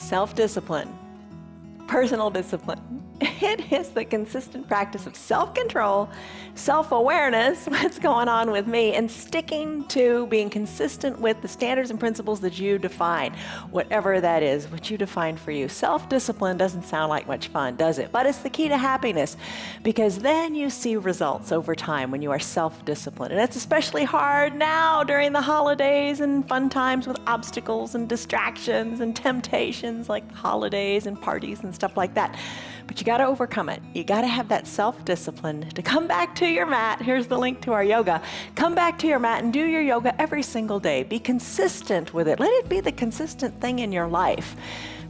Self-discipline, personal discipline. It is the consistent practice of self-control, self-awareness, what's going on with me, and sticking to being consistent with the standards and principles that you define, whatever that is, what you define for you. Self-discipline doesn't sound like much fun, does it? But it's the key to happiness, because then you see results over time when you are self-disciplined. And it's especially hard now during the holidays and fun times with obstacles and distractions and temptations like holidays and parties and stuff like that. But you got to overcome it. You got to have that self-discipline to come back to your mat. Here's the link to our yoga. Come back to your mat and do your yoga every single day. Be consistent with it. Let it be the consistent thing in your life,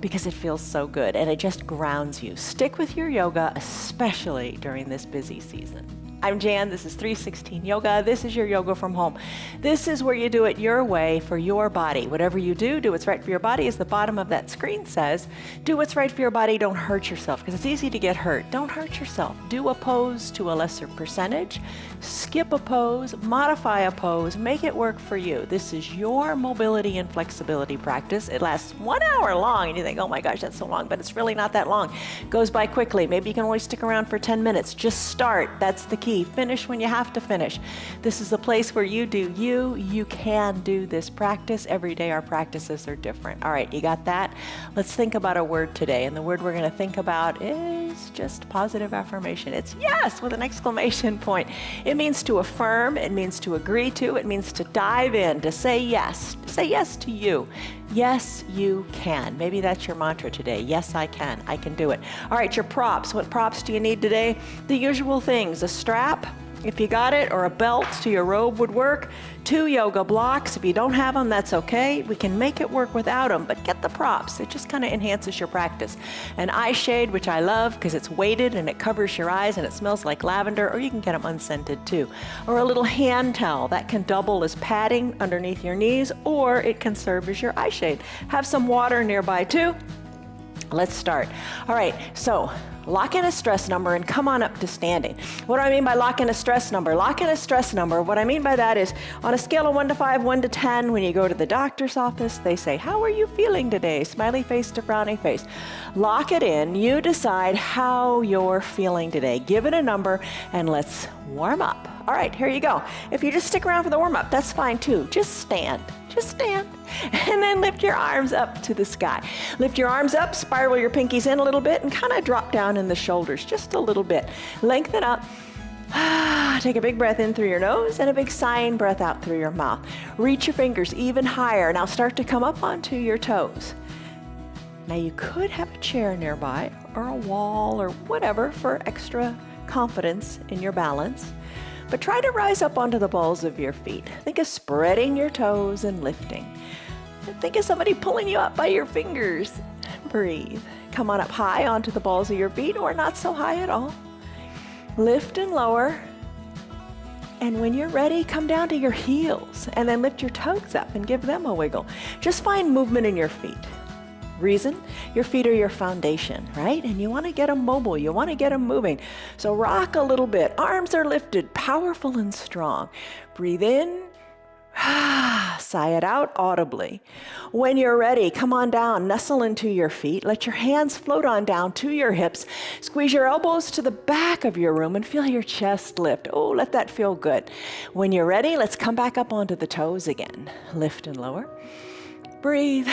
because it feels so good and it just grounds you. Stick with your yoga, especially during this busy season. I'm Jan, this is 316 Yoga. This is your yoga from home. This is where you do it your way for your body. Whatever you do what's right for your body, as the bottom of that screen says. Do what's right for your body, don't hurt yourself, because it's easy to get hurt. Don't hurt yourself. Do a pose to a lesser percentage. Skip a pose, modify a pose, make it work for you. This is your mobility and flexibility practice. It lasts 1 hour long, and you think, oh my gosh, that's so long, but it's really not that long. It goes by quickly. Maybe you can only stick around for 10 minutes. Just start. That's the key. Finish when you have to finish. This is the place where you do you. You can do this practice. Every day our practices are different. All right, you got that? Let's think about a word today. And the word we're going to think about is just positive affirmation. It's yes with an exclamation point. It means to affirm. It means to agree to. It means to dive in, to say yes. To say yes to you. Yes, you can. Maybe that's your mantra today. Yes, I can. I can do it. All right, your props. What props do you need today? The usual things. A strap, if you got it, or a belt to your robe would work. 2 yoga blocks. If you don't have them, that's okay. We can make it work without them, but get the props. It just kind of enhances your practice. An eye shade, which I love because it's weighted and it covers your eyes and it smells like lavender, or you can get them unscented too. Or a little hand towel that can double as padding underneath your knees, or it can serve as your eye shade. Have some water nearby too. Let's start. All right, so lock in a stress number and come on up to standing. What do I mean by lock in a stress number? Lock in a stress number. What I mean by that is on a scale of 1 to 5, 1 to 10, when you go to the doctor's office, they say, how are you feeling today? Smiley face to frowny face. Lock it in. You decide how you're feeling today. Give it a number and let's warm up. All right, here you go. If you just stick around for the warm up, that's fine too. Just stand. Just stand. And then lift your arms up to the sky. Lift your arms up, spiral your pinkies in a little bit, and kind of drop down in the shoulders just a little bit. Lengthen up. Take a big breath in through your nose and a big sighing breath out through your mouth. Reach your fingers even higher. Now start to come up onto your toes. Now you could have a chair nearby or a wall or whatever for extra confidence in your balance. But try to rise up onto the balls of your feet. Think of spreading your toes and lifting. And think of somebody pulling you up by your fingers. Breathe. Come on up high onto the balls of your feet, or not so high at all. Lift and lower. And when you're ready, come down to your heels and then lift your toes up and give them a wiggle. Just find movement in your feet. Reason, your feet are your foundation, right? And you want to get them mobile. You want to get them moving. So rock a little bit. Arms are lifted, powerful and strong. Breathe in. Sigh it out audibly. When you're ready, come on down, nestle into your feet. Let your hands float on down to your hips. Squeeze your elbows to the back of your room and feel your chest lift. Oh, let that feel good. When you're ready, let's come back up onto the toes again. Lift and lower. Breathe.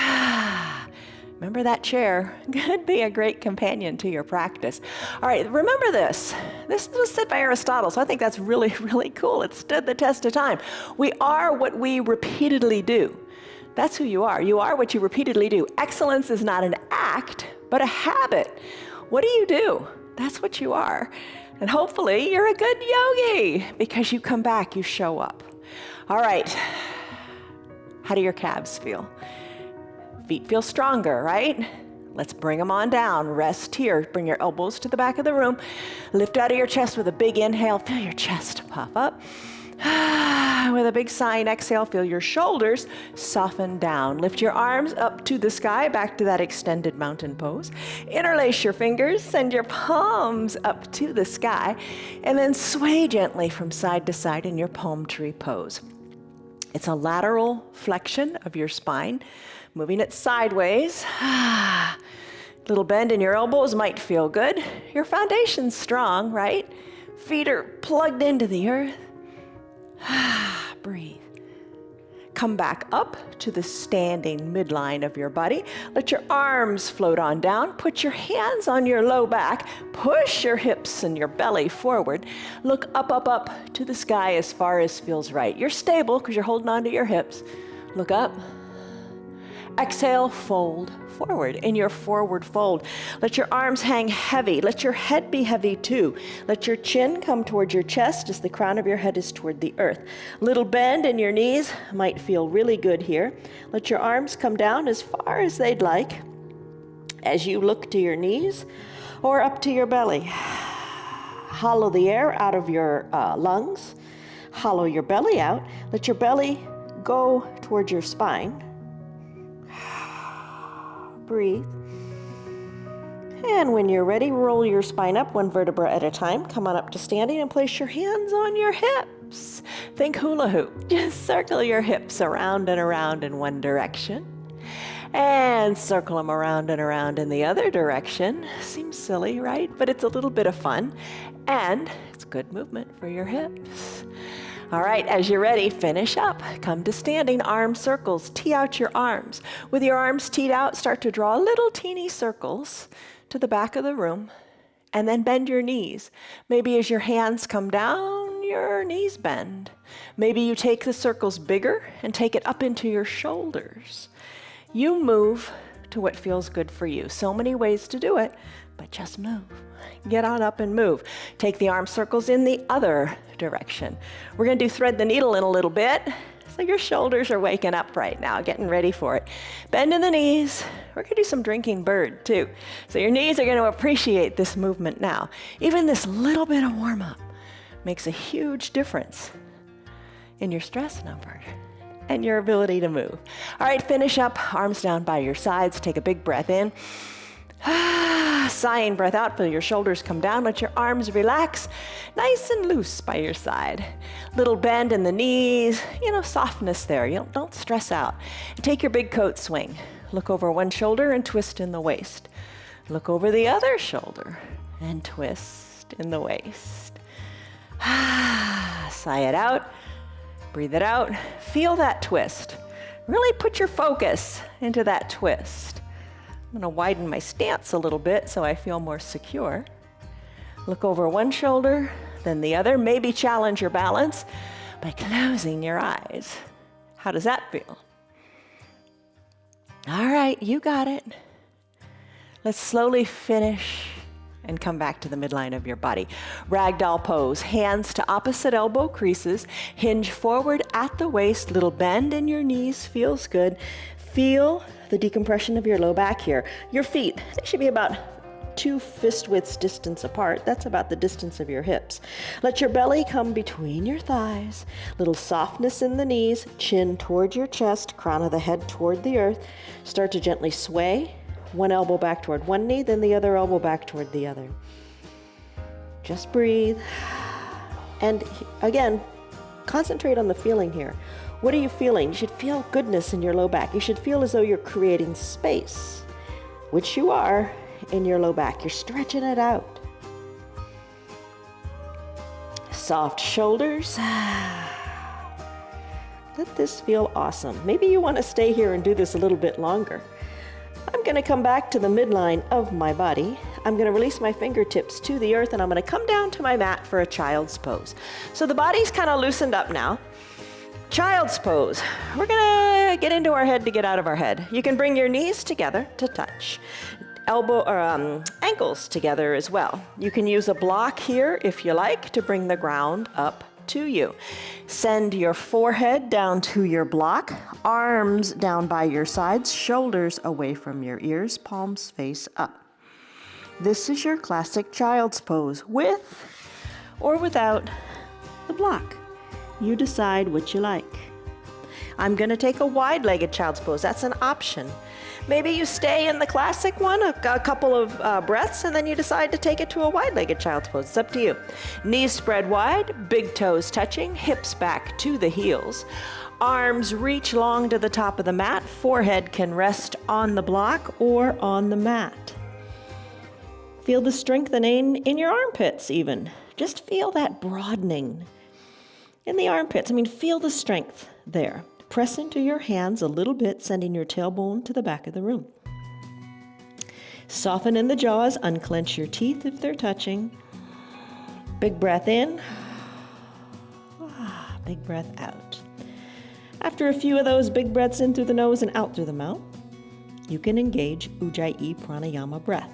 Remember that chair could be a great companion to your practice. All right, remember this. This was said by Aristotle, so I think that's really, really cool. It stood the test of time. We are what we repeatedly do. That's who you are. You are what you repeatedly do. Excellence is not an act, but a habit. What do you do? That's what you are. And hopefully you're a good yogi because you come back, you show up. All right, how do your calves feel? Feet feel stronger, right? Let's bring them on down. Rest here. Bring your elbows to the back of the room. Lift out of your chest with a big inhale. Feel your chest puff up. With a big sigh and exhale, feel your shoulders soften down. Lift your arms up to the sky, back to that extended mountain pose. Interlace your fingers, send your palms up to the sky, and then sway gently from side to side in your palm tree pose. It's a lateral flexion of your spine, Moving it sideways. Little bend in your elbows might feel good. Your foundation's strong, right? Feet are plugged into the earth. Breathe. Come back up to the standing midline of your body. Let your arms float on down. Put your hands on your low back. Push your hips and your belly forward. Look up, up, up to the sky as far as feels right. You're stable because you're holding on to your hips. Look up. Exhale, fold forward in your forward fold. Let your arms hang heavy. Let your head be heavy too. Let your chin come toward your chest as the crown of your head is toward the earth. Little bend in your knees might feel really good here. Let your arms come down as far as they'd like as you look to your knees or up to your belly. Hollow the air out of your lungs. Hollow your belly out. Let your belly go toward your spine. Breathe. And when you're ready, roll your spine up one vertebra at a time. Come on up to standing and place your hands on your hips. Think hula hoop. Just circle your hips around and around in one direction. And circle them around and around in the other direction. Seems silly, right? But it's a little bit of fun. And it's good movement for your hips. All right, as you're ready, finish up. Come to standing, arm circles. Tee out your arms. With your arms teed out, start to draw little teeny circles to the back of the room. And then bend your knees. Maybe as your hands come down, your knees bend. Maybe you take the circles bigger and take it up into your shoulders. You move to what feels good for you. So many ways to do it, but just move. Get on up and move. Take the arm circles in the other direction. We're going to do thread the needle in a little bit. So your shoulders are waking up right now, getting ready for it. Bend in the knees. We're going to do some drinking bird too. So your knees are going to appreciate this movement now. Even this little bit of warm up makes a huge difference in your stress number and your ability to move. All right, finish up, arms down by your sides. Take a big breath in. Sighing breath out, feel your shoulders come down, let your arms relax, nice and loose by your side. Little bend in the knees, softness there, don't stress out. Take your big coat swing. Look over one shoulder and twist in the waist. Look over the other shoulder and twist in the waist. Sigh it out, breathe it out, feel that twist. Really put your focus into that twist. I'm going to widen my stance a little bit so I feel more secure. Look over one shoulder, then the other. Maybe challenge your balance by closing your eyes. How does that feel? All right, you got it. Let's slowly finish and come back to the midline of your body. Ragdoll pose, hands to opposite elbow creases, hinge forward at the waist, little bend in your knees, feels good. Feel the decompression of your low back here. Your feet, they should be about 2 fist widths distance apart. That's about the distance of your hips. Let your belly come between your thighs. Little softness in the knees, chin toward your chest, crown of the head toward the earth. Start to gently sway. One elbow back toward one knee, then the other elbow back toward the other. Just breathe. And again, concentrate on the feeling here. What are you feeling? You should feel goodness in your low back. You should feel as though you're creating space, which you are in your low back. You're stretching it out. Soft shoulders. Let this feel awesome. Maybe you want to stay here and do this a little bit longer. I'm going to come back to the midline of my body. I'm going to release my fingertips to the earth and I'm going to come down to my mat for a child's pose. So the body's kind of loosened up now. Child's pose. We're going to get into our head to get out of our head. You can bring your knees together to touch. Ankles together as well. You can use a block here if you like to bring the ground up to you. Send your forehead down to your block, arms down by your sides, shoulders away from your ears, palms face up. This is your classic child's pose with or without the block. You decide what you like. I'm going to take a wide-legged child's pose. That's an option. Maybe you stay in the classic one a couple of breaths and then you decide to take it to a wide-legged child's pose. It's up to you. Knees spread wide, big toes touching, hips back to the heels. Arms reach long to the top of the mat. Forehead can rest on the block or on the mat. Feel the strengthening in your armpits even. Just feel that broadening in the armpits. Feel the strength there. Press into your hands a little bit, sending your tailbone to the back of the room. Soften in the jaws, unclench your teeth if they're touching. Big breath in. Big breath out. After a few of those big breaths in through the nose and out through the mouth, you can engage Ujjayi Pranayama breath.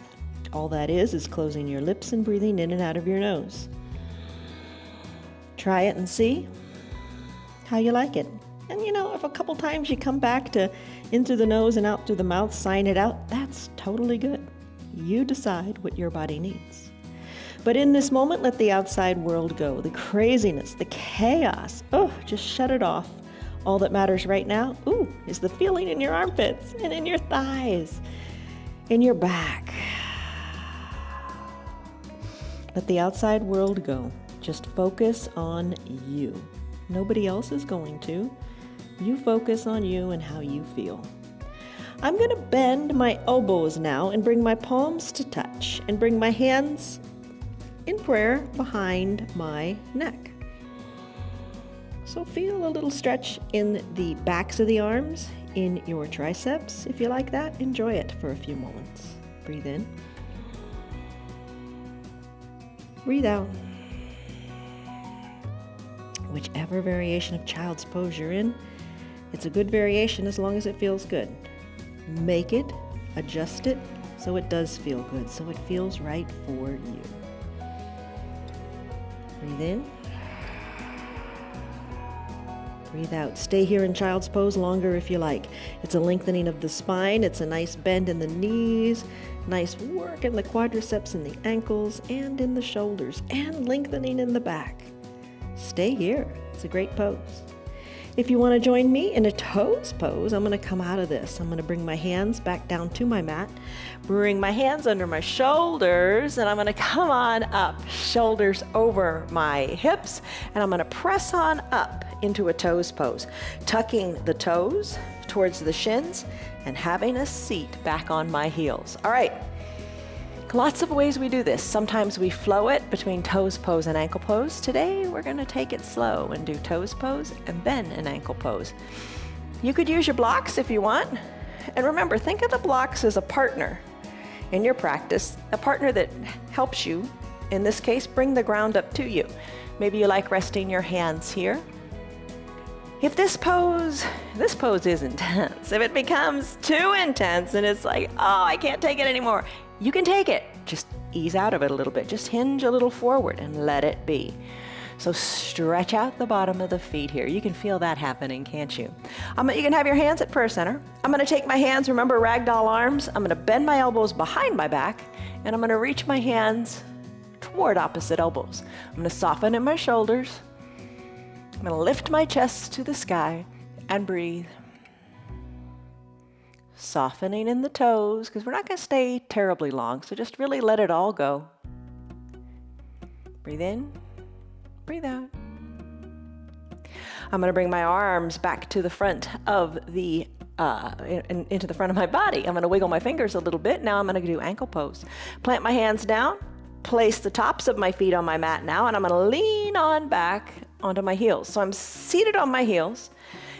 All that is closing your lips and breathing in and out of your nose. Try it and see how you like it. And if a couple times you come back to in through the nose and out through the mouth, sign it out, that's totally good. You decide what your body needs. But in this moment, let the outside world go. The craziness, the chaos. Just shut it off. All that matters right now, is the feeling in your armpits and in your thighs, in your back. Let the outside world go. Just focus on you. Nobody else is going to. You focus on you and how you feel. I'm going to bend my elbows now and bring my palms to touch and bring my hands in prayer behind my neck. So feel a little stretch in the backs of the arms, in your triceps. If you like that, enjoy it for a few moments. Breathe in. Breathe out. Whichever variation of child's pose you're in, it's a good variation as long as it feels good. Make it, adjust it, so it does feel good, so it feels right for you. Breathe in. Breathe out. Stay here in child's pose longer if you like. It's a lengthening of the spine. It's a nice bend in the knees, nice work in the quadriceps and the ankles and in the shoulders, and lengthening in the back. Stay here. It's a great pose. If you want to join me in a toes pose, I'm going to come out of this. I'm going to bring my hands back down to my mat, bring my hands under my shoulders, and I'm going to come on up, shoulders over my hips, and I'm going to press on up into a toes pose, tucking the toes towards the shins and having a seat back on my heels. All right. Lots of ways we do this. Sometimes we flow it between toes pose and ankle pose. Today, we're going to take it slow and do toes pose and then an ankle pose. You could use your blocks if you want. And remember, think of the blocks as a partner in your practice, a partner that helps you, in this case, bring the ground up to you. Maybe you like resting your hands here. If this pose is intense, if it becomes too intense and it's like, I can't take it anymore, you can take it. Just ease out of it a little bit. Just hinge a little forward and let it be. So stretch out the bottom of the feet here. You can feel that happening, can't you? You can have your hands at prayer center. I'm going to take my hands, remember ragdoll arms. I'm going to bend my elbows behind my back, and I'm going to reach my hands toward opposite elbows. I'm going to soften in my shoulders. I'm going to lift my chest to the sky and breathe. Softening in the toes, because we're not going to stay terribly long, so just really let it all go. Breathe in, breathe out. I'm going to bring my arms back to the front of the, into the front of my body. I'm going to wiggle my fingers a little bit. Now I'm going to do ankle pose. Plant my hands down, place the tops of my feet on my mat now, and I'm going to lean on back onto my heels. So I'm seated on my heels.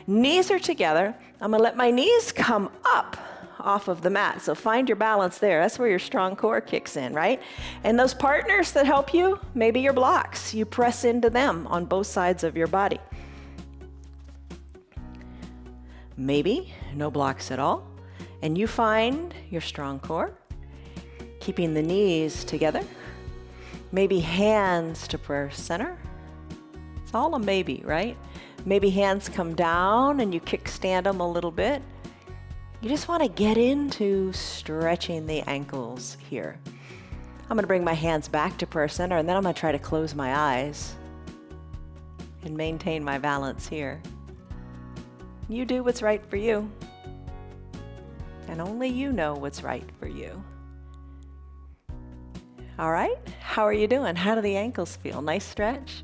Knees are together. I'm going to let my knees come up off of the mat. So find your balance there. That's where your strong core kicks in, right? And those partners that help you, maybe your blocks. You press into them on both sides of your body. Maybe no blocks at all. And you find your strong core, keeping the knees together. Maybe hands to prayer center. It's all a maybe, right? Maybe hands come down and you kickstand them a little bit. You just want to get into stretching the ankles here. I'm going to bring my hands back to prayer center, and then I'm going to try to close my eyes and maintain my balance here. You do what's right for you. And only you know what's right for you. All right, how are you doing? How do the ankles feel? Nice stretch?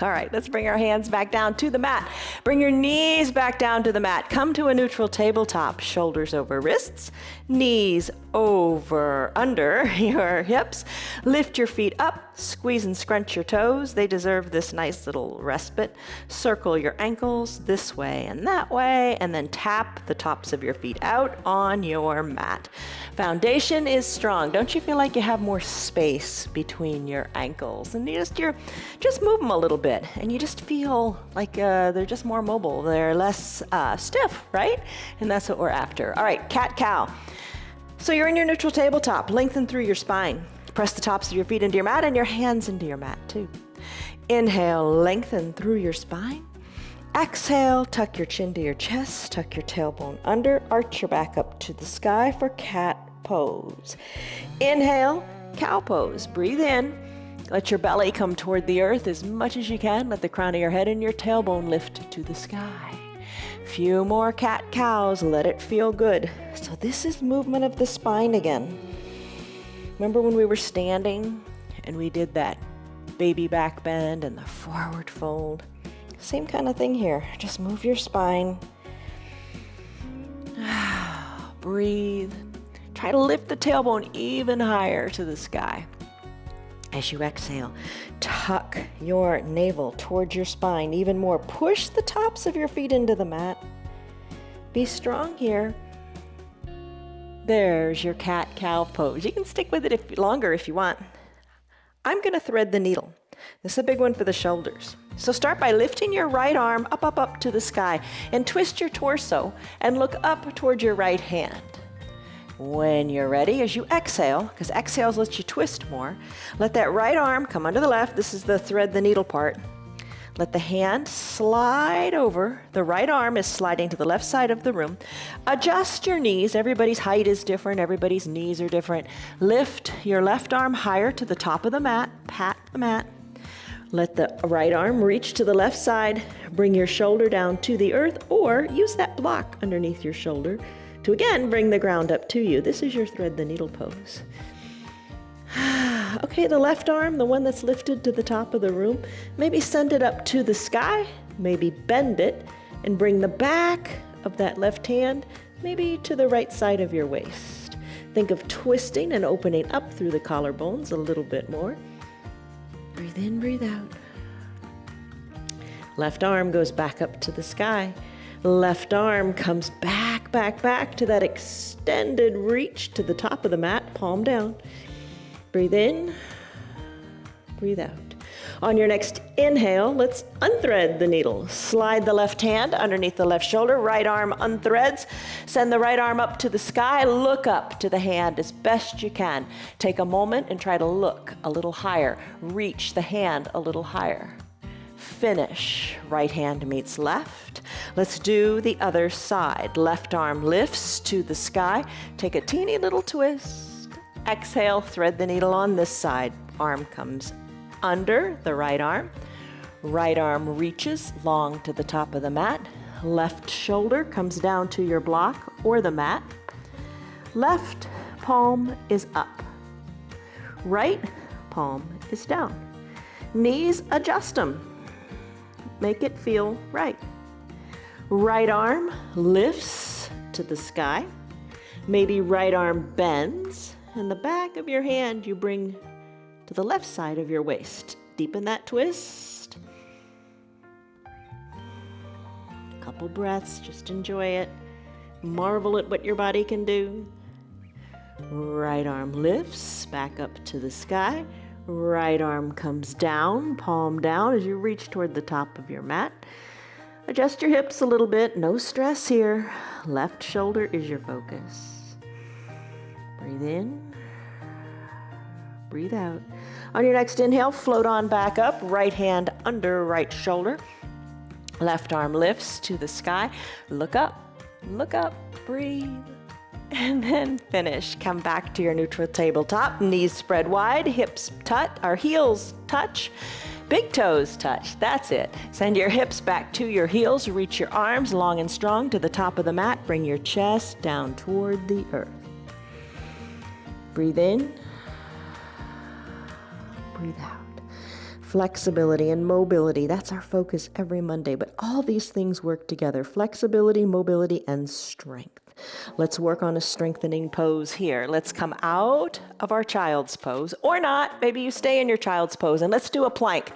All right, let's bring our hands back down to the mat. Bring your knees back down to the mat. Come to a neutral tabletop. Shoulders over wrists, knees over under your hips. Lift your feet up, squeeze and scrunch your toes. They deserve this nice little respite. Circle your ankles this way and that way, and then tap the tops of your feet out on your mat. Foundation is strong. Don't you feel like you have more space between your ankles? And you just move them a little bit, and you just feel like they're just more mobile. They're less stiff, right? And that's what we're after. All right, cat-cow. So you're in your neutral tabletop. Lengthen through your spine. Press the tops of your feet into your mat and your hands into your mat too. Inhale, lengthen through your spine. Exhale, tuck your chin to your chest, tuck your tailbone under, arch your back up to the sky for cat pose. Inhale, cow pose. Breathe in. Let your belly come toward the earth as much as you can. Let the crown of your head and your tailbone lift to the sky. Few more cat-cows. Let it feel good. So this is movement of the spine again. Remember when we were standing and we did that baby back bend and the forward fold? Same kind of thing here. Just move your spine. Breathe. Try to lift the tailbone even higher to the sky. As you exhale, tuck your navel towards your spine even more. Push the tops of your feet into the mat. Be strong here. There's your cat-cow pose. You can stick with it longer if you want. I'm going to thread the needle. This is a big one for the shoulders. So start by lifting your right arm up to the sky and twist your torso and look up toward your right hand. When you're ready, as you exhale, because exhales let you twist more, let that right arm come under the left. This is the thread the needle part. Let the hand slide over. The right arm is sliding to the left side of the room. Adjust your knees. Everybody's height is different. Everybody's knees are different. Lift your left arm higher to the top of the mat. Pat the mat. Let the right arm reach to the left side. Bring your shoulder down to the earth, or use that block underneath your shoulder to again bring the ground up to you. This is your thread the needle pose. Okay, the left arm, the one that's lifted to the top of the room, maybe send it up to the sky, maybe bend it and bring the back of that left hand maybe to the right side of your waist. Think of twisting and opening up through the collarbones a little bit more. Breathe in, breathe out. Left arm goes back up to the sky. Left arm comes back to that extended reach to the top of the mat, palm down. Breathe in, breathe out. On your next inhale, let's unthread the needle. Slide the left hand underneath the left shoulder, right arm unthreads. Send the right arm up to the sky, look up to the hand as best you can. Take a moment and try to look a little higher. Reach the hand a little higher. Finish. Right hand meets left. Let's do the other side. Left arm lifts to the sky. Take a teeny little twist. Exhale, thread the needle on this side. Arm comes under the right arm. Right arm reaches long to the top of the mat. Left shoulder comes down to your block or the mat. Left palm is up. Right palm is down. Knees, adjust them. Make it feel right. Right arm lifts to the sky. Maybe right arm bends, and the back of your hand you bring to the left side of your waist. Deepen that twist. Couple breaths, just enjoy it. Marvel at what your body can do. Right arm lifts back up to the sky. Right arm comes down, palm down as you reach toward the top of your mat. Adjust your hips a little bit, no stress here. Left shoulder is your focus. Breathe in, breathe out. On your next inhale, float on back up, right hand under right shoulder. Left arm lifts to the sky. Look up, breathe. And then finish. Come back to your neutral tabletop. Knees spread wide, hips heels touch, big toes touch. That's it. Send your hips back to your heels. Reach your arms long and strong to the top of the mat. Bring your chest down toward the earth. Breathe in. Breathe out. flexibility and mobility. That's our focus every Monday. But all these things work together: flexibility, mobility, and strength. Let's work on a strengthening pose here. Let's come out of our child's pose, or not. Maybe you stay in your child's pose, and let's do a plank.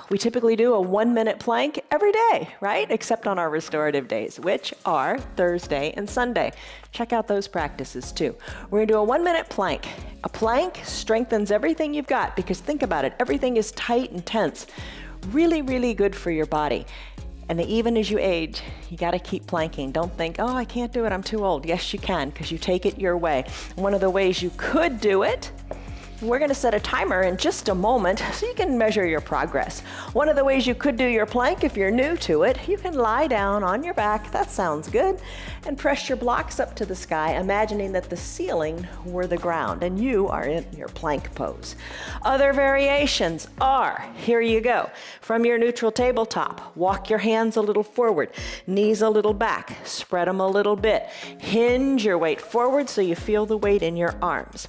We typically do a 1-minute plank every day, right? Except on our restorative days, which are Thursday and Sunday. Check out those practices too. We're gonna do a 1-minute plank. A plank strengthens everything you've got, because think about it, everything is tight and tense. Really, really good for your body. And even as you age, you gotta keep planking. Don't think, oh, I can't do it, I'm too old. Yes, you can, because you take it your way. One of the ways you could do it, we're gonna set a timer in just a moment so you can measure your progress. One of the ways you could do your plank, if you're new to it, you can lie down on your back, that sounds good, and press your blocks up to the sky, imagining that the ceiling were the ground and you are in your plank pose. Other variations are, here you go, from your neutral tabletop, walk your hands a little forward, knees a little back, spread them a little bit, hinge your weight forward so you feel the weight in your arms.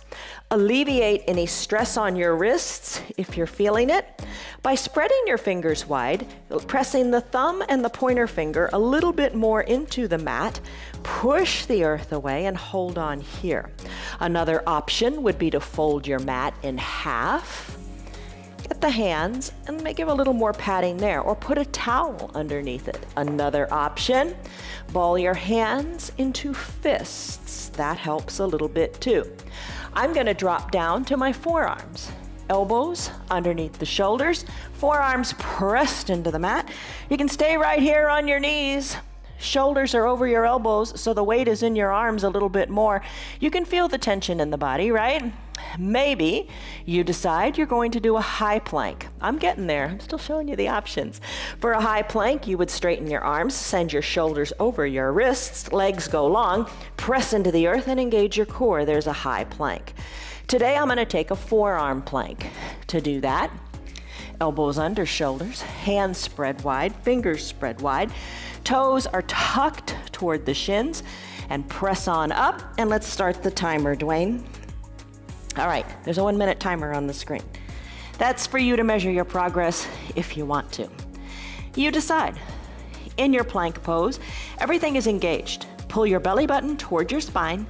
Alleviate any stress on your wrists, if you're feeling it, by spreading your fingers wide, pressing the thumb and the pointer finger a little bit more into the mat, push the earth away and hold on here. Another option would be to fold your mat in half, get the hands, and give a little more padding there, or put a towel underneath it. Another option, ball your hands into fists. That helps a little bit too. I'm gonna drop down to my forearms. Elbows underneath the shoulders, forearms pressed into the mat. You can stay right here on your knees. Shoulders are over your elbows, so the weight is in your arms a little bit more. You can feel the tension in the body, right? Maybe you decide you're going to do a high plank. I'm getting there. I'm still showing you the options. For a high plank, you would straighten your arms, send your shoulders over your wrists, legs go long, press into the earth and engage your core. There's a high plank. Today, I'm going to take a forearm plank. To do that, elbows under shoulders, hands spread wide, fingers spread wide, toes are tucked toward the shins, and press on up. And let's start the timer, Dwayne. All right, there's a 1-minute timer on the screen. That's for you to measure your progress if you want to. You decide. In your plank pose, everything is engaged. Pull your belly button toward your spine,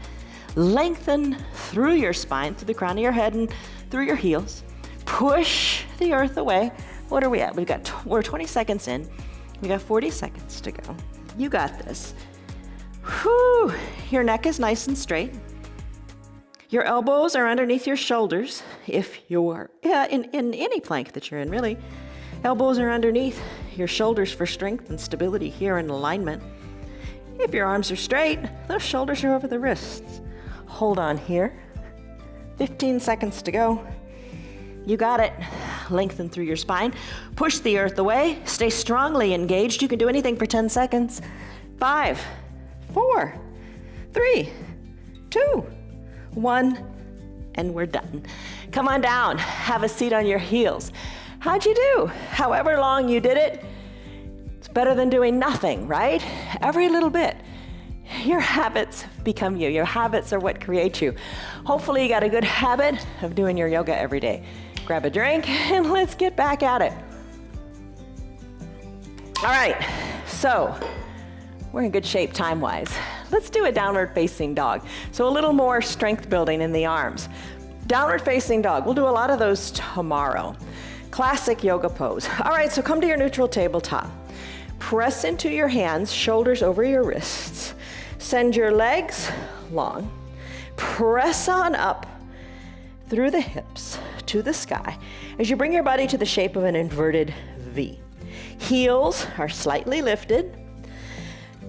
lengthen through your spine, through the crown of your head and through your heels. Push the earth away. What are we at? We're 20 seconds in. We got 40 seconds to go. You got this. Whew. Your neck is nice and straight. Your elbows are underneath your shoulders, if you're in any plank that you're in, really. Elbows are underneath your shoulders for strength and stability here in alignment. If your arms are straight, those shoulders are over the wrists. Hold on here. 15 seconds to go. You got it. Lengthen through your spine. Push the earth away. Stay strongly engaged. You can do anything for 10 seconds. 5, 4, 3, 2, 1, and we're done. Come on down. Have a seat on your heels. How'd you do? However long you did it, it's better than doing nothing, right? Every little bit. Your habits become you. Your habits are what create you. Hopefully you got a good habit of doing your yoga every day. Grab a drink and let's get back at it. All right, so we're in good shape time-wise. Let's do a downward facing dog. So a little more strength building in the arms. Downward facing dog, we'll do a lot of those tomorrow. Classic yoga pose. All right, so come to your neutral tabletop. Press into your hands, shoulders over your wrists. Send your legs long. Press on up through the hips to the sky as you bring your body to the shape of an inverted V. Heels are slightly lifted.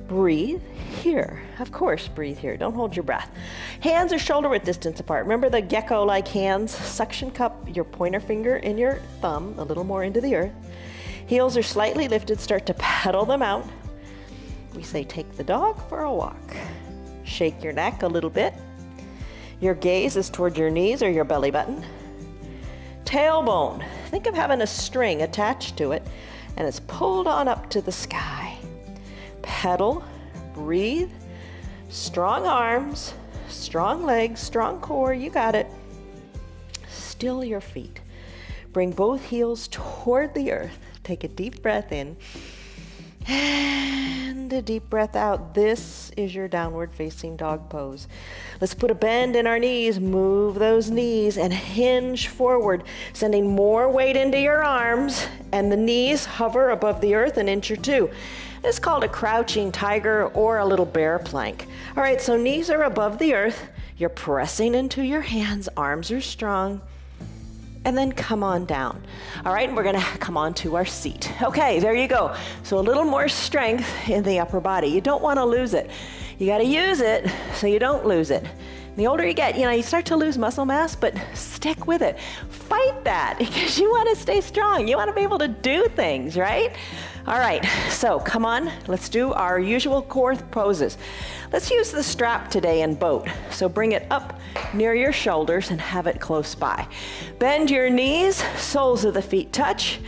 Breathe here. Of course, breathe here. Don't hold your breath. Hands are shoulder width distance apart. Remember the gecko-like hands? Suction cup your pointer finger and your thumb a little more into the earth. Heels are slightly lifted. Start to pedal them out. We say take the dog for a walk. Shake your neck a little bit. Your gaze is toward your knees or your belly button. Tailbone. Think of having a string attached to it and it's pulled on up to the sky. Pedal, breathe, strong arms, strong legs, strong core, you got it. Still your feet. Bring both heels toward the earth. Take a deep breath in and a deep breath out. This is your downward facing dog pose. Let's put a bend in our knees. Move those knees and hinge forward, sending more weight into your arms, and the knees hover above the earth an inch or two. It's called a crouching tiger or a little bear plank. All right, so knees are above the earth. You're pressing into your hands. Arms are strong. And then come on down. All right, and we're gonna come on to our seat. Okay, there you go. So a little more strength in the upper body. You don't wanna lose it. You gotta use it so you don't lose it. The older you get, you start to lose muscle mass, but stick with it. Fight that because you wanna stay strong. You wanna be able to do things, right? All right, so come on, let's do our usual core poses. Let's use the strap today in boat. So bring it up near your shoulders and have it close by. Bend your knees, soles of the feet touch,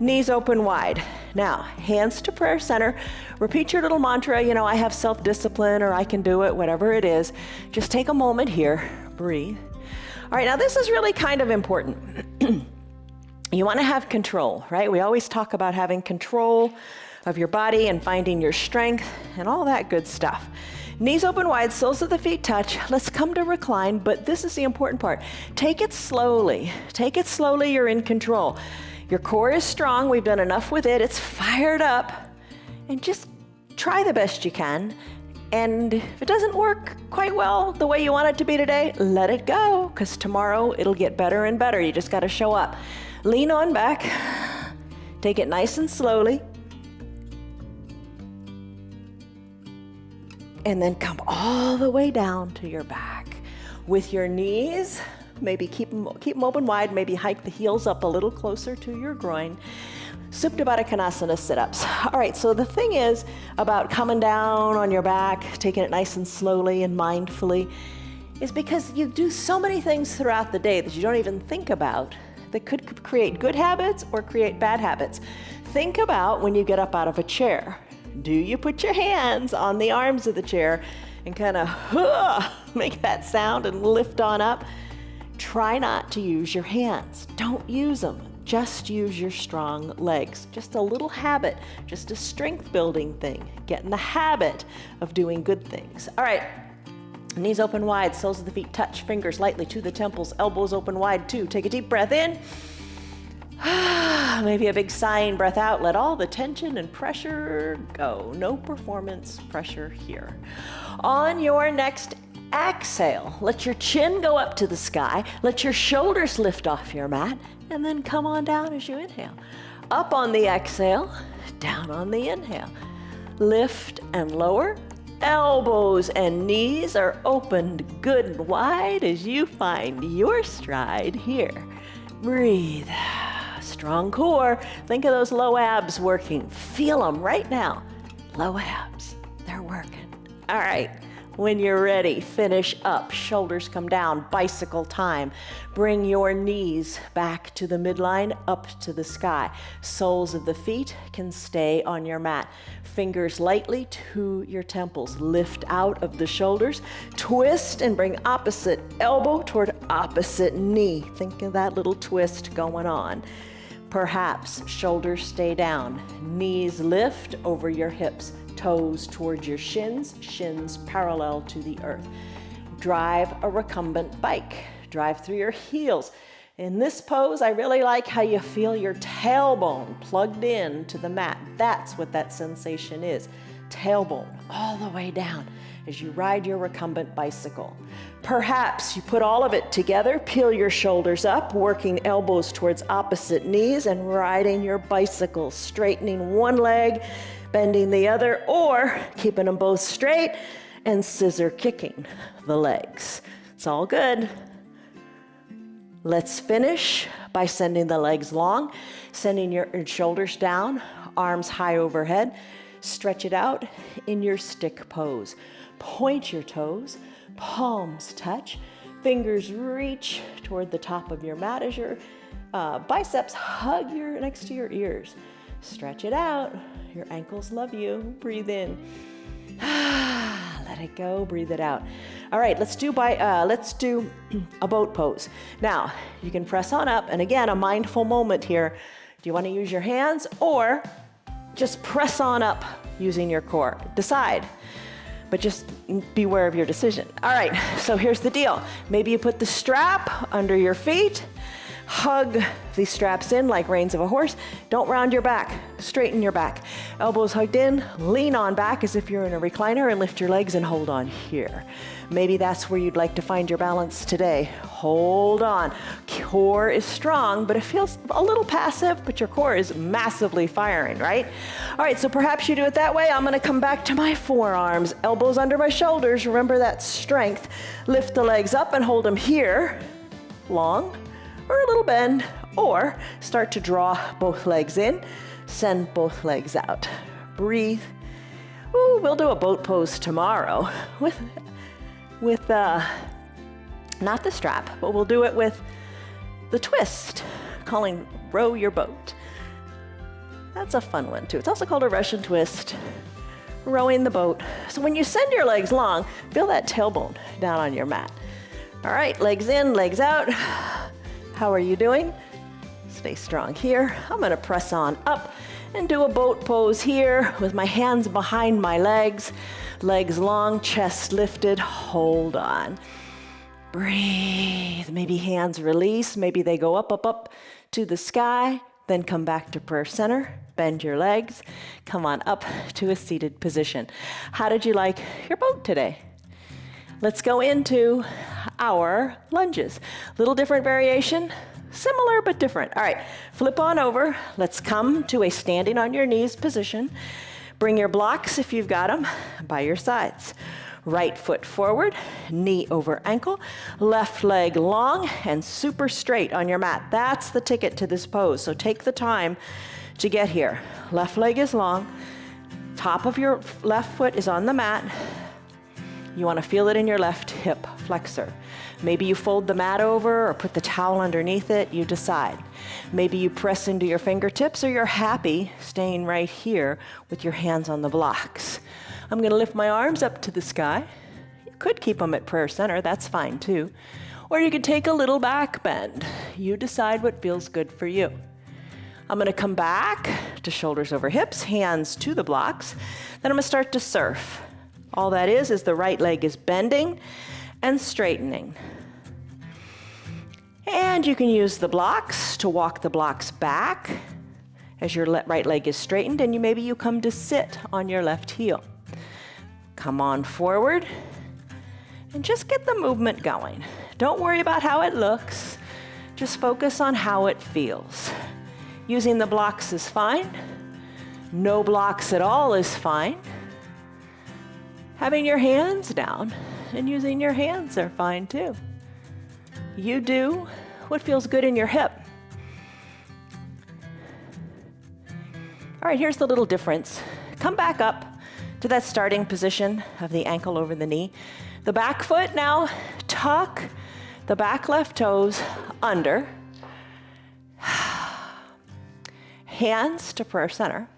knees open wide. Now, hands to prayer center. Repeat your little mantra, I have self-discipline, or I can do it, whatever it is. Just take a moment here, breathe. All right, now this is really kind of important. You want to have control, right? We always talk about having control of your body and finding your strength and all that good stuff. Knees open wide, soles of the feet touch. Let's come to recline, but this is the important part. Take it slowly. Take it slowly, you're in control. Your core is strong, we've done enough with it, it's fired up, and just try the best you can. And if it doesn't work quite well the way you want it to be today, let it go, because tomorrow it'll get better and better. You just got to show up. Lean on back. Take it nice and slowly. And then come all the way down to your back. With your knees, maybe keep them open wide, maybe hike the heels up a little closer to your groin. Supta Baddha Konasana sit-ups. All right, so the thing is about coming down on your back, taking it nice and slowly and mindfully, is because you do so many things throughout the day that you don't even think about that could create good habits or create bad habits. Think about when you get up out of a chair. Do you put your hands on the arms of the chair and kind of make that sound and lift on up? Try not to use your hands. Don't use them. Just use your strong legs. Just a little habit, just a strength building thing. Get in the habit of doing good things. All right, knees open wide, soles of the feet touch, fingers lightly to the temples, elbows open wide too. Take a deep breath in. Maybe a big sighing breath out. Let all the tension and pressure go. No performance pressure here. On your next exhale, let your chin go up to the sky. Let your shoulders lift off your mat, and then come on down as you inhale. Up on the exhale, down on the inhale. Lift and lower. Elbows and knees are opened good and wide as you find your stride here. Breathe. Strong core. Think of those low abs working. Feel them right now. Low abs. They're working. All right. When you're ready, finish up. Shoulders come down. Bicycle time. Bring your knees back to the midline, up to the sky. Soles of the feet can stay on your mat. Fingers lightly to your temples. Lift out of the shoulders. Twist and bring opposite elbow toward opposite knee. Think of that little twist going on. Perhaps shoulders stay down. Knees lift over your hips. Toes towards your shins, shins parallel to the earth. Drive a recumbent bike. Drive through your heels. In this pose, I really like how you feel your tailbone plugged in to the mat. That's what that sensation is. Tailbone all the way down as you ride your recumbent bicycle. Perhaps you put all of it together, peel your shoulders up, working elbows towards opposite knees and riding your bicycle, straightening one leg, bending the other, or keeping them both straight and scissor kicking the legs. It's all good. Let's finish by sending the legs long, sending your shoulders down, arms high overhead. Stretch it out in your stick pose. Point your toes, palms touch, fingers reach toward the top of your mat as your biceps hug next to your ears. Stretch it out. Your ankles love you. Breathe in. Let Let it go, breathe it out. All right, let's do a boat pose. Now, you can press on up, and again, a mindful moment here. Do you want to use your hands or just press on up using your core? Decide, but just beware of your decision. All right, so here's the deal. Maybe you put the strap under your feet, hug these straps in like reins of a horse. Don't round your back, straighten your back. Elbows hugged in, lean on back as if you're in a recliner and lift your legs and hold on here. Maybe that's where you'd like to find your balance today. Hold on. Core is strong, but it feels a little passive, but your core is massively firing, right? All right, so perhaps you do it that way. I'm gonna come back to my forearms, elbows under my shoulders. Remember that strength. Lift the legs up and hold them here, long, or a little bend, or start to draw both legs in, send both legs out. Breathe. Ooh, we'll do a boat pose tomorrow with not the strap, but we'll do it with the twist, calling row your boat. That's a fun one too. It's also called a Russian twist, rowing the boat. So when you send your legs long, feel that tailbone down on your mat. All right, legs in, legs out. How are you doing? Stay strong here. I'm gonna press on up and do a boat pose here with my hands behind my legs, legs long, chest lifted, hold on. Breathe, maybe hands release, maybe they go up, up, up to the sky, then come back to prayer center, bend your legs, come on up to a seated position. How did you like your boat today? Let's go into our lunges. Little different variation, similar but different. All right, flip on over. Let's come to a standing on your knees position. Bring your blocks, if you've got them, by your sides. Right foot forward, knee over ankle, left leg long and super straight on your mat. That's the ticket to this pose, so take the time to get here. Left leg is long, top of your left foot is on the mat. You want to feel it in your left hip flexor. Maybe you fold the mat over or put the towel underneath it, you decide. Maybe you press into your fingertips or you're happy staying right here with your hands on the blocks. I'm going to lift my arms up to the sky. You could keep them at prayer center, that's fine too. Or you could take a little back bend. You decide what feels good for you. I'm going to come back to shoulders over hips, hands to the blocks. Then I'm going to start to surf. All that is the right leg is bending and straightening. And you can use the blocks to walk the blocks back as your right leg is straightened, and maybe you come to sit on your left heel. Come on forward and just get the movement going. Don't worry about how it looks, just focus on how it feels. Using the blocks is fine. No blocks at all is fine. Having your hands down and using your hands are fine too. You do what feels good in your hip. All right, here's the little difference. Come back up to that starting position of the ankle over the knee. The back foot now, tuck the back left toes under. Hands to prayer center.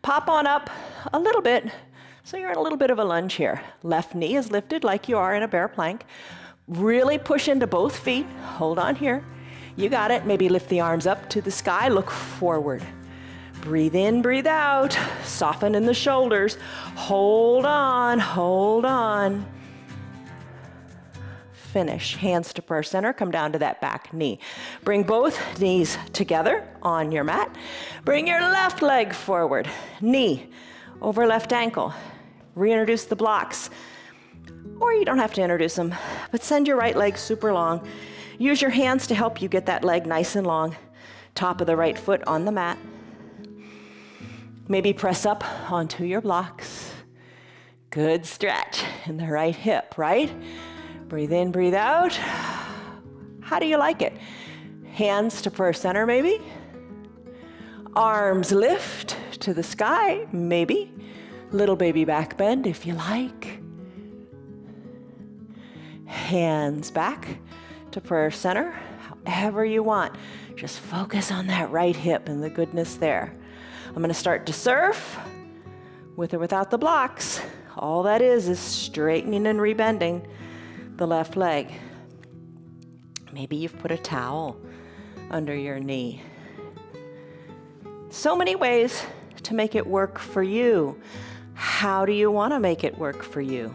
Pop on up a little bit. So you're in a little bit of a lunge here. Left knee is lifted like you are in a bear plank. Really push into both feet. Hold on here. You got it. Maybe lift the arms up to the sky. Look forward. Breathe in, breathe out. Soften in the shoulders. Hold on, hold on. Finish. Hands to prayer center. Come down to that back knee. Bring both knees together on your mat. Bring your left leg forward. Knee over left ankle. Reintroduce the blocks. Or you don't have to introduce them, but send your right leg super long. Use your hands to help you get that leg nice and long. Top of the right foot on the mat. Maybe press up onto your blocks. Good stretch in the right hip, right? Breathe in, breathe out. How do you like it? Hands to prayer center, maybe. Arms lift to the sky, maybe. Little baby back bend if you like. Hands back to prayer center, however you want. Just focus on that right hip and the goodness there. I'm going to start to surf with or without the blocks. All that is straightening and rebending the left leg. Maybe you've put a towel under your knee. So many ways to make it work for you. How do you want to make it work for you?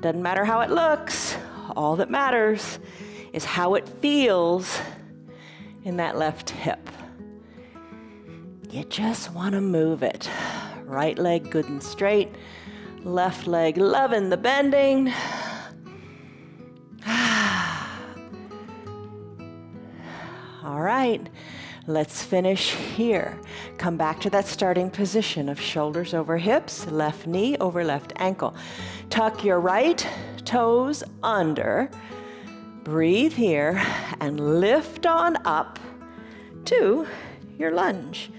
Doesn't matter how it looks. All that matters is how it feels in that left hip. You just want to move it. Right leg good and straight. Left leg loving the bending. All right, let's finish here. Come back to that starting position of shoulders over hips, left knee over left ankle. Tuck your right toes under. Breathe here and lift on up to your lunge.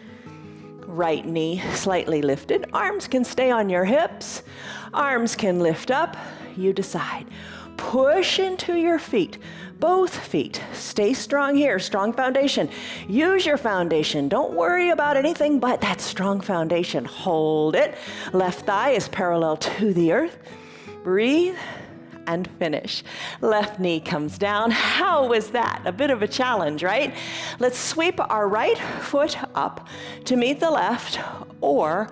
Right knee slightly lifted. Arms can stay on your hips. Arms can lift up. You decide. Push into your feet. Both feet. Stay strong here. Strong foundation. Use your foundation. Don't worry about anything but that strong foundation. Hold it. Left thigh is parallel to the earth. Breathe and finish. Left knee comes down. How was that? A bit of a challenge, right? Let's sweep our right foot up to meet the left, or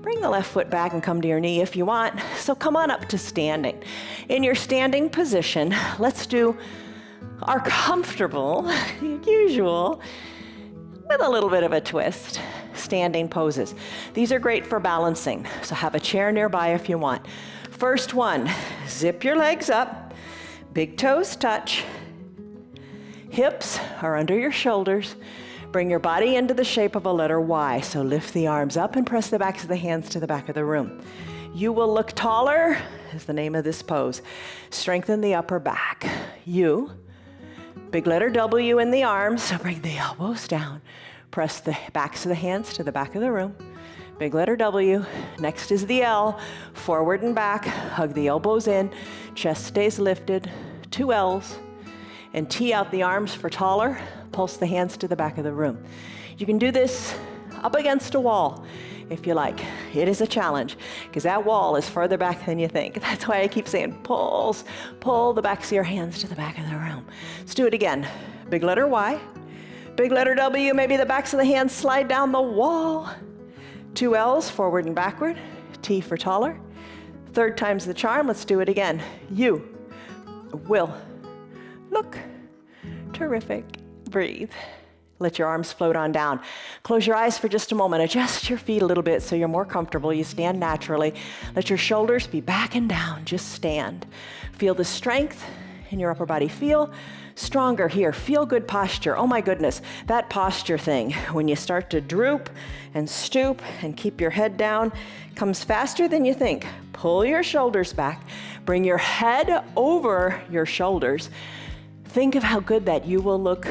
bring the left foot back and come to your knee if you want. So come on up to standing. In your standing position, let's do our comfortable, usual, with a little bit of a twist, standing poses. These are great for balancing, so have a chair nearby if you want. First one, zip your legs up, big toes touch, hips are under your shoulders. Bring your body into the shape of a letter Y, so lift the arms up and press the backs of the hands to the back of the room. You will look taller, is the name of this pose. Strengthen the upper back. You, big letter W in the arms, so bring the elbows down. Press the backs of the hands to the back of the room. Big letter W. Next is the L. Forward and back. Hug the elbows in. Chest stays lifted. 2 L's. And tee out the arms for taller. Pulse the hands to the back of the room. You can do this up against a wall if you like. It is a challenge because that wall is further back than you think. That's why I keep saying pull the backs of your hands to the back of the room. Let's do it again. Big letter Y. Big letter W. Maybe the backs of the hands slide down the wall. 2 L's, forward and backward. T for taller. Third time's the charm. Let's do it again. You will look terrific. Breathe. Let your arms float on down. Close your eyes for just a moment. Adjust your feet a little bit so you're more comfortable. You stand naturally. Let your shoulders be back and down. Just stand. Feel the strength in your upper body. Feel stronger here. Feel good posture. Oh my goodness, that posture thing, when you start to droop and stoop and keep your head down, comes faster than you think. Pull your shoulders back. Bring your head over your shoulders. Think of how good that you will look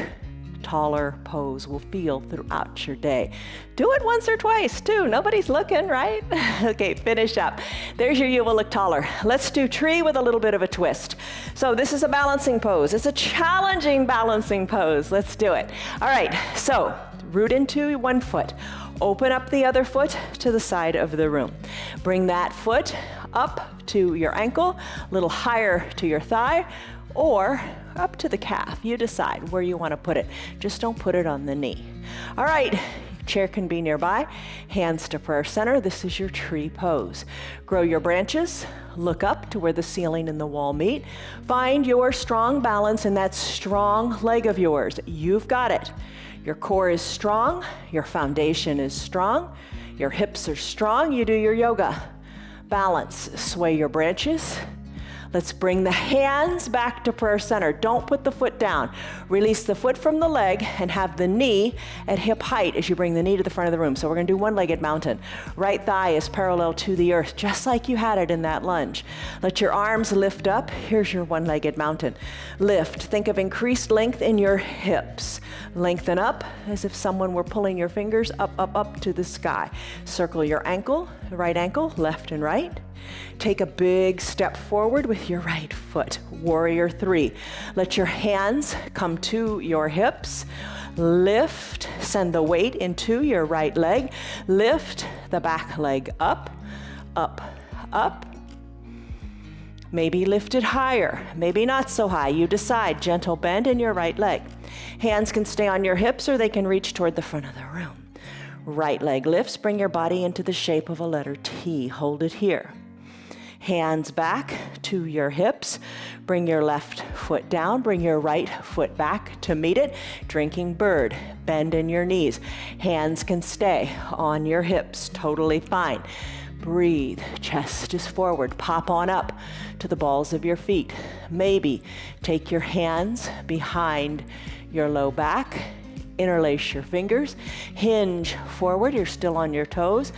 taller pose will feel throughout your day. Do it once or twice too. Nobody's looking, right? Okay, finish up. There's your you will look taller. Let's do tree with a little bit of a twist. So this is a balancing pose. It's a challenging balancing pose. Let's do it. All right, so root into one foot. Open up the other foot to the side of the room. Bring that foot up to your ankle, a little higher to your thigh, or up to the calf. You decide where you want to put it. Just don't put it on the knee. All right, chair can be nearby. Hands to prayer center. This is your tree pose. Grow your branches. Look up to where the ceiling and the wall meet. Find your strong balance in that strong leg of yours. You've got it. Your core is strong. Your foundation is strong. Your hips are strong. You do your yoga. Balance. Sway your branches. Let's bring the hands back to prayer center. Don't put the foot down. Release the foot from the leg and have the knee at hip height as you bring the knee to the front of the room. So we're going to do one-legged mountain. Right thigh is parallel to the earth, just like you had it in that lunge. Let your arms lift up. Here's your one-legged mountain. Lift. Think of increased length in your hips. Lengthen up as if someone were pulling your fingers up, up, up to the sky. Circle your ankle, right ankle, left and right. Take a big step forward with your right foot. Warrior 3. Let your hands come to your hips. Lift. Send the weight into your right leg. Lift the back leg up, up, up. Maybe lift it higher, maybe not so high. You decide. Gentle bend in your right leg. Hands can stay on your hips or they can reach toward the front of the room. Right leg lifts, bring your body into the shape of a letter T. Hold it here. Hands back to your hips. Bring your left foot down. Bring your right foot back to meet it. Drinking bird. Bend in your knees. Hands can stay on your hips. Totally fine. Breathe. Chest is forward. Pop on up to the balls of your feet. Maybe take your hands behind your low back. Interlace your fingers. Hinge forward. You're still on your toes.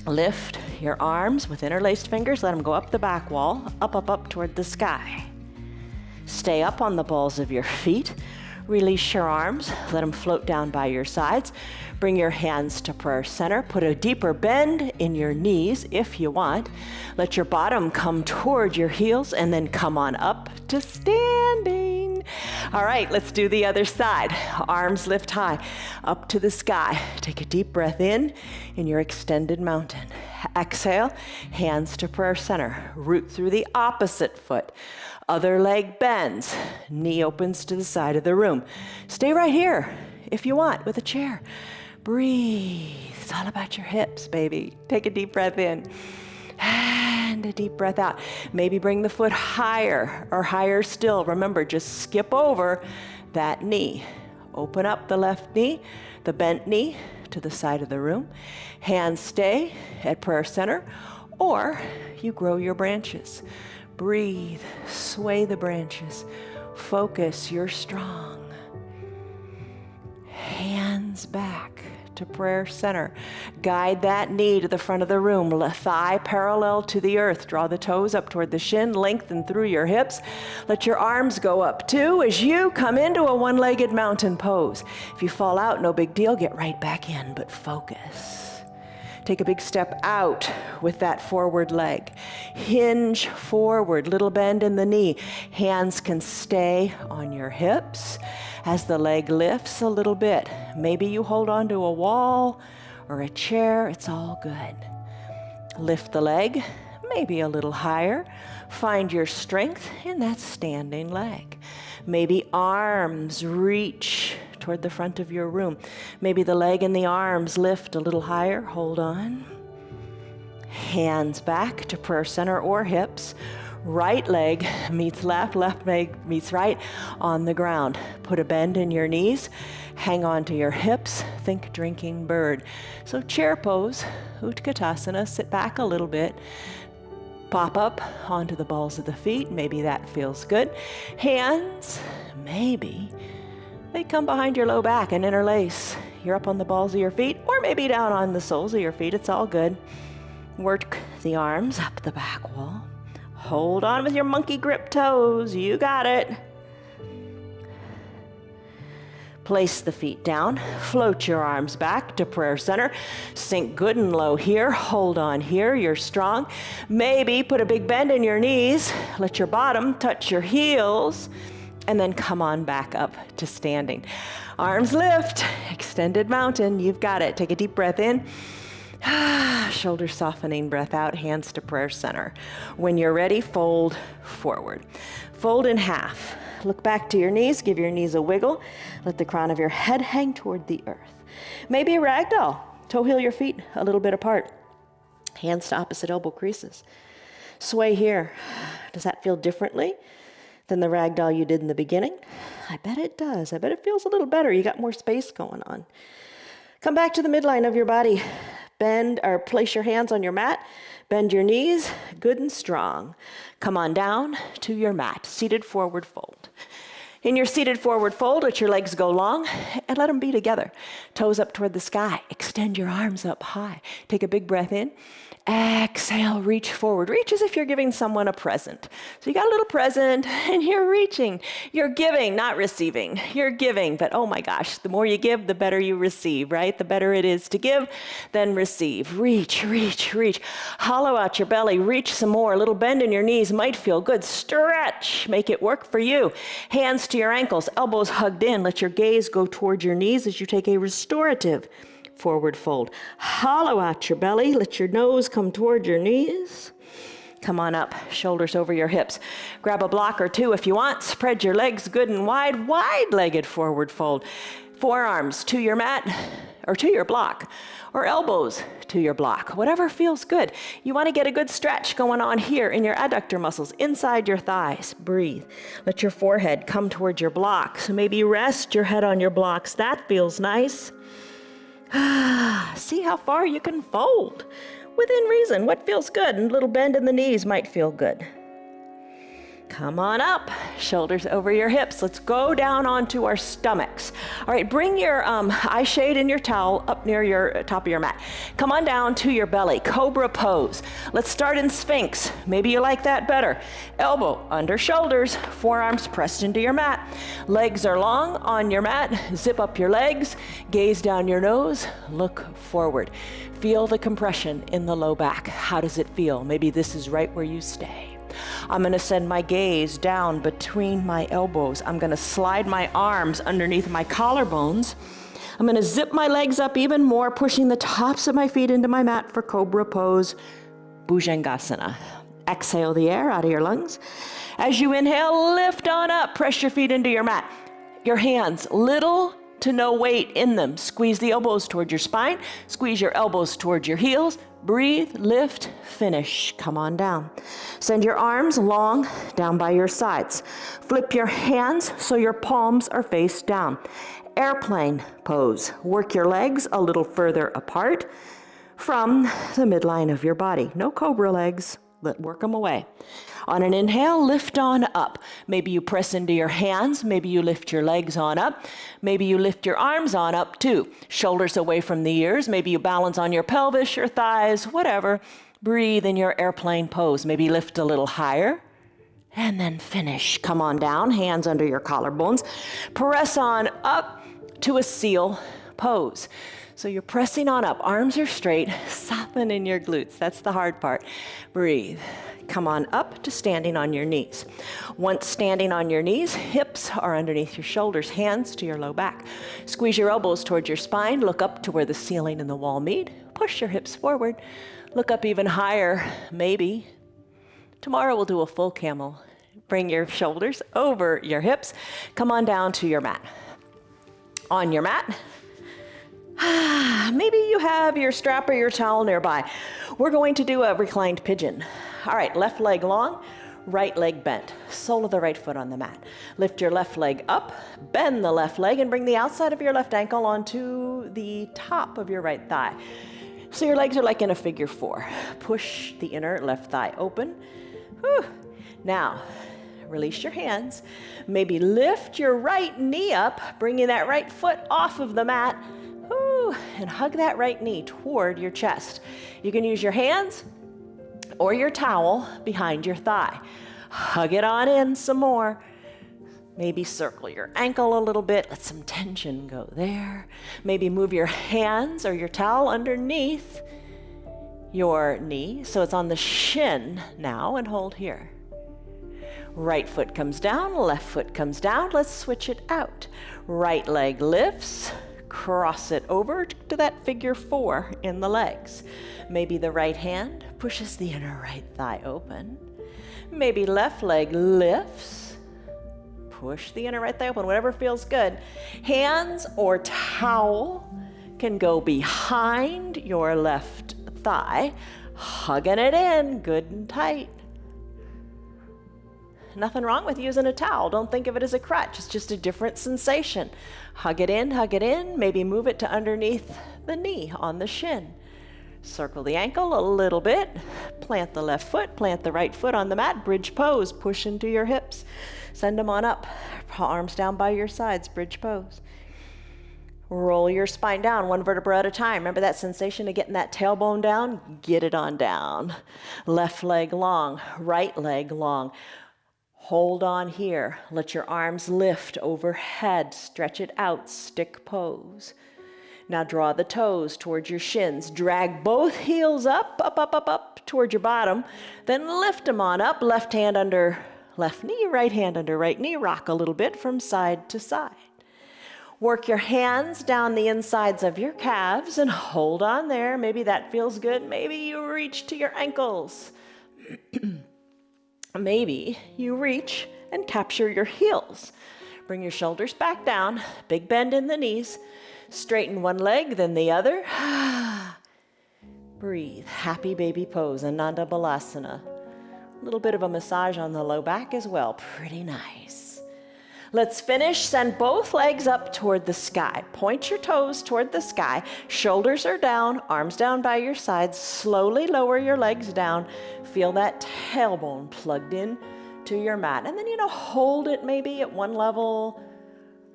Lift your arms with interlaced fingers. Let them go up the back wall, up toward the sky. Stay up on the balls of your feet. Release your arms. Let them float down by your sides. Bring your hands to prayer center. Put a deeper bend in your knees if you want. Let your bottom come toward your heels and then come on up to standing. All right, let's do the other side. Arms lift high, up to the sky. Take a deep breath in your extended mountain. Exhale, hands to prayer center. Root through the opposite foot. Other leg bends. Knee opens to the side of the room. Stay right here if you want with a chair. Breathe. It's all about your hips, baby. Take a deep breath in. And a deep breath out. Maybe bring the foot higher or higher still. Remember, just skip over that knee. Open up the left knee, the bent knee to the side of the room. Hands stay at prayer center, or you grow your branches. Breathe, sway the branches. Focus, you're strong. Hands back to prayer center. Guide that knee to the front of the room. Left thigh parallel to the earth. Draw the toes up toward the shin. Lengthen through your hips. Let your arms go up too as you come into a one-legged mountain pose. If you fall out, no big deal. Get right back in, but focus. Take a big step out with that forward leg. Hinge forward, little bend in the knee. Hands can stay on your hips as the leg lifts a little bit. Maybe you hold on to a wall or a chair. It's all good. Lift the leg, maybe a little higher. Find your strength in that standing leg. Maybe arms reach toward the front of your room. Maybe the leg and the arms lift a little higher. Hold on. Hands back to prayer center or hips. Right leg meets left, left leg meets right on the ground. Put a bend in your knees. Hang on to your hips. Think drinking bird. So chair pose, Utkatasana. Sit back a little bit. Pop up onto the balls of the feet. Maybe that feels good. Hands, maybe they come behind your low back and interlace. You're up on the balls of your feet, or maybe down on the soles of your feet. It's all good. Work the arms up the back wall. Hold on with your monkey grip toes. You got it. Place the feet down. Float your arms back to prayer center. Sink good and low here. Hold on here. You're strong. Maybe put a big bend in your knees. Let your bottom touch your heels. And then come on back up to standing. Arms lift. Extended mountain. You've got it. Take a deep breath in. Shoulder softening, breath out, hands to prayer center. When you're ready, fold forward. Fold in half. Look back to your knees, give your knees a wiggle. Let the crown of your head hang toward the earth. Maybe a ragdoll. Toe heel your feet a little bit apart. Hands to opposite elbow creases. Sway here. Does that feel differently than the ragdoll you did in the beginning? I bet it does. I bet it feels a little better. You got more space going on. Come back to the midline of your body. Bend or place your hands on your mat. Bend your knees, good and strong. Come on down to your mat, seated forward fold. In your seated forward fold, let your legs go long and let them be together. Toes up toward the sky. Extend your arms up high. Take a big breath in. Exhale, reach forward. Reach as if you're giving someone a present. So you got a little present and you're reaching. You're giving, not receiving. You're giving, but oh my gosh, the more you give, the better you receive, right? The better it is to give than receive. Reach, reach, reach. Hollow out your belly. Reach some more. A little bend in your knees might feel good. Stretch. Make it work for you. Hands to your ankles, elbows hugged in. Let your gaze go toward your knees as you take a restorative forward fold. Hollow out your belly. Let your nose come toward your knees. Come on up, shoulders over your hips. Grab a block or two if you want. Spread your legs good and wide, wide-legged forward fold. Forearms to your mat or to your block, or elbows to your block, whatever feels good. You want to get a good stretch going on here in your adductor muscles, inside your thighs. Breathe. Let your forehead come towards your blocks. So maybe rest your head on your blocks. That feels nice. See how far you can fold. Within reason, what feels good? And a little bend in the knees might feel good. Come on up, shoulders over your hips. Let's go down onto our stomachs. All right, bring your eye shade and your towel up near your top of your mat. Come on down to your belly, cobra pose. Let's start in Sphinx. Maybe you like that better. Elbow under shoulders, forearms pressed into your mat. Legs are long on your mat. Zip up your legs, gaze down your nose, look forward. Feel the compression in the low back. How does it feel? Maybe this is right where you stay. I'm going to send my gaze down between my elbows. I'm going to slide my arms underneath my collarbones. I'm going to zip my legs up even more, pushing the tops of my feet into my mat for Cobra Pose, Bhujangasana. Exhale the air out of your lungs. As you inhale, lift on up. Press your feet into your mat. Your hands, little to no weight in them. Squeeze the elbows toward your spine. Squeeze your elbows toward your heels. Breathe, lift, finish. Come on down. Send your arms long down by your sides. Flip your hands so your palms are face down. Airplane pose. Work your legs a little further apart from the midline of your body. No cobra legs. Work them away. On an inhale, lift on up. Maybe you press into your hands. Maybe you lift your legs on up. Maybe you lift your arms on up too. Shoulders away from the ears. Maybe you balance on your pelvis, your thighs, whatever. Breathe in your airplane pose. Maybe lift a little higher. And then finish. Come on down, hands under your collarbones. Press on up to a seal pose. So you're pressing on up, arms are straight, soften in your glutes. That's the hard part. Breathe. Come on up to standing on your knees. Once standing on your knees, hips are underneath your shoulders, hands to your low back. Squeeze your elbows towards your spine, look up to where the ceiling and the wall meet. Push your hips forward, look up even higher, maybe. Tomorrow we'll do a full camel. Bring your shoulders over your hips. Come on down to your mat. On your mat, maybe you have your strap or your towel nearby. We're going to do a reclined pigeon. All right, left leg long, right leg bent, sole of the right foot on the mat. Lift your left leg up, bend the left leg, and bring the outside of your left ankle onto the top of your right thigh. So your legs are like in a figure four. Push the inner left thigh open. Whew. Now, release your hands. Maybe lift your right knee up, bringing that right foot off of the mat. And hug that right knee toward your chest. You can use your hands or your towel behind your thigh. Hug it on in some more. Maybe circle your ankle a little bit. Let some tension go there. Maybe move your hands or your towel underneath your knee so it's on the shin now, and hold here. Right foot comes down, left foot comes down. Let's switch it out. Right leg lifts. Cross it over to that figure four in the legs. Maybe the right hand pushes the inner right thigh open. Maybe left leg lifts. Push the inner right thigh open, whatever feels good. Hands or towel can go behind your left thigh, hugging it in good and tight. Nothing wrong with using a towel. Don't think of it as a crutch. It's just a different sensation. Hug it in. Maybe move it to underneath the knee on the shin. Circle the ankle a little bit. Plant the left foot, plant the right foot on the mat. Bridge pose, push into your hips. Send them on up. Arms down by your sides, bridge pose. Roll your spine down, one vertebra at a time. Remember that sensation of getting that tailbone down? Get it on down. Left leg long, right leg long. Hold on here. Let your arms lift overhead. Stretch it out. Stick pose. Now draw the toes towards your shins. Drag both heels up toward your bottom. Then lift them on up. Left hand under left knee, right hand under right knee. Rock a little bit from side to side. Work your hands down the insides of your calves and hold on there. Maybe that feels good. Maybe you reach to your ankles. Maybe you reach and capture your heels. Bring your shoulders back down, big bend in the knees. Straighten one leg, then the other. Breathe. Happy baby pose, Ananda Balasana. A little bit of a massage on the low back as well. Pretty nice. Let's finish. Send both legs up toward the sky. Point your toes toward the sky. Shoulders are down, arms down by your sides. Slowly lower your legs down. Feel that tailbone plugged in to your mat. And then, hold it maybe at one level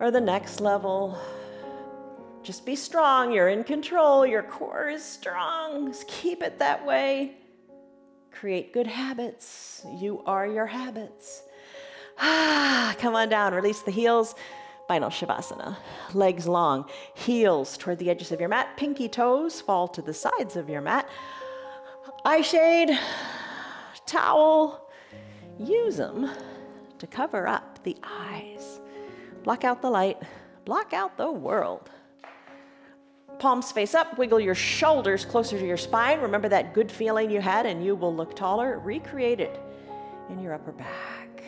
or the next level. Just be strong. You're in control. Your core is strong. Just keep it that way. Create good habits. You are your habits. Come on down. Release the heels. Final Shavasana. Legs long. Heels toward the edges of your mat. Pinky toes fall to the sides of your mat. Eye shade. Towel. Use them to cover up the eyes. Block out the light. Block out the world. Palms face up, wiggle your shoulders closer to your spine. Remember that good feeling you had and you will look taller. Recreate it in your upper back.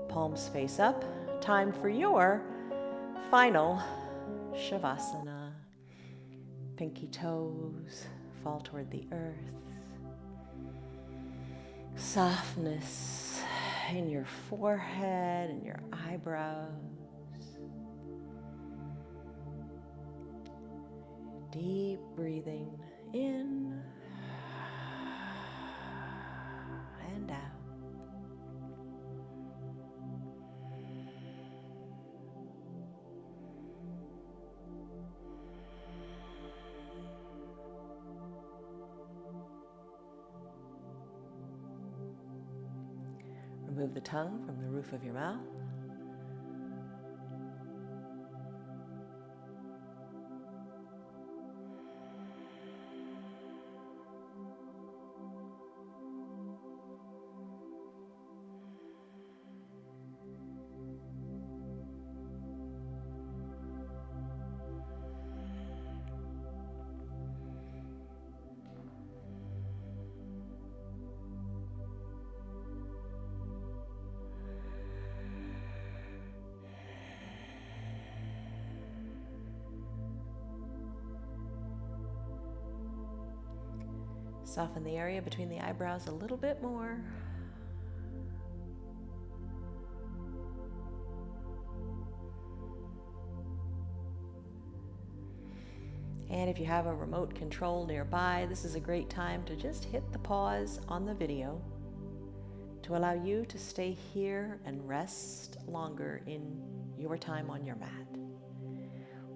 Palms face up. Time for your final Shavasana. Pinky toes fall toward the earth. Softness in your forehead and your eyebrows. Deep breathing in and out. Remove the tongue from the roof of your mouth. Soften the area between the eyebrows a little bit more. And if you have a remote control nearby, this is a great time to just hit the pause on the video to allow you to stay here and rest longer in your time on your mat.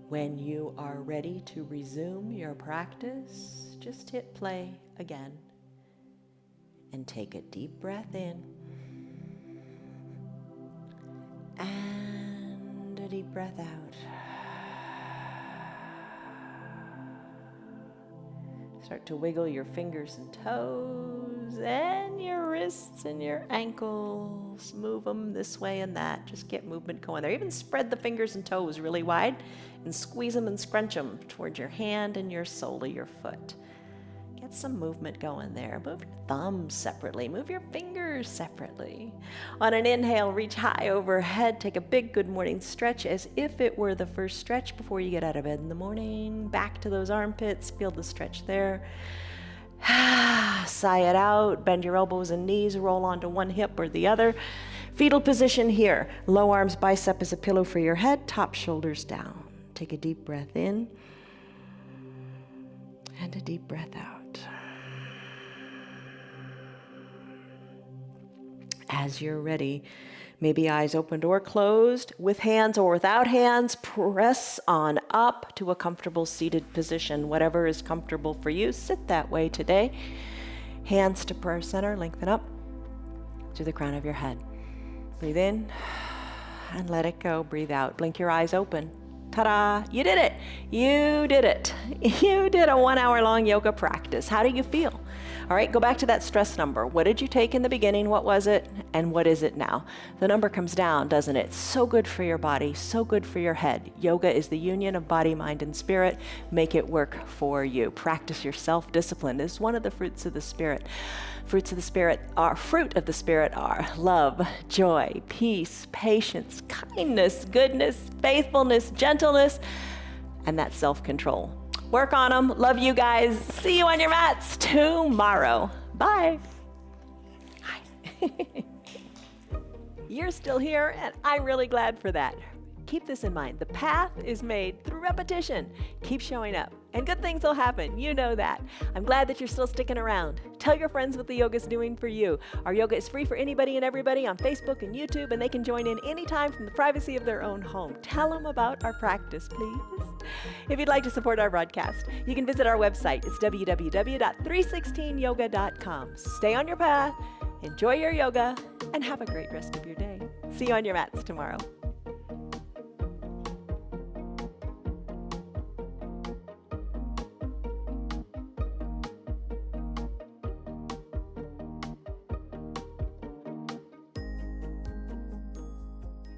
When you are ready to resume your practice, just hit play again and take a deep breath in and a deep breath out. Start to wiggle your fingers and toes and your wrists and your ankles. Move them this way and that. Just get movement going there. Even spread the fingers and toes really wide and squeeze them and scrunch them towards your hand and your sole of your foot. Get some movement going there. Move your thumbs separately. Move your fingers separately. On an inhale, reach high overhead. Take a big good morning stretch as if it were the first stretch before you get out of bed in the morning. Back to those armpits. Feel the stretch there. Sigh it out. Bend your elbows and knees. Roll onto one hip or the other. Fetal position here. Low arms, bicep as a pillow for your head. Top shoulders down. Take a deep breath in and a deep breath out. As you're ready, maybe eyes opened or closed, with hands or without hands, press on up to a comfortable seated position. Whatever is comfortable for you, sit that way today. Hands to prayer center, lengthen up to the crown of your head. Breathe in and let it go. Breathe out. Blink your eyes open. Ta-da! You did it! You did it! You did a 1 hour long yoga practice. How do you feel? All right, go back to that stress number. What did you take in the beginning? What was it? And what is it now? The number comes down, doesn't it? So good for your body, so good for your head. Yoga is the union of body, mind, and spirit. Make it work for you. Practice your self-discipline. It's one of the fruits of the Spirit. Fruit of the Spirit are love, joy, peace, patience, kindness, goodness, faithfulness, gentleness, and that self-control. Work on them. Love you guys. See you on your mats tomorrow. Bye. Hi. You're still here, and I'm really glad for that. Keep this in mind. The path is made through repetition. Keep showing up, and good things will happen. You know that. I'm glad that you're still sticking around. Tell your friends what the yoga's doing for you. Our yoga is free for anybody and everybody on Facebook and YouTube, and they can join in anytime from the privacy of their own home. Tell them about our practice, please. If you'd like to support our broadcast, you can visit our website. It's www.316yoga.com. Stay on your path, enjoy your yoga, and have a great rest of your day. See you on your mats tomorrow.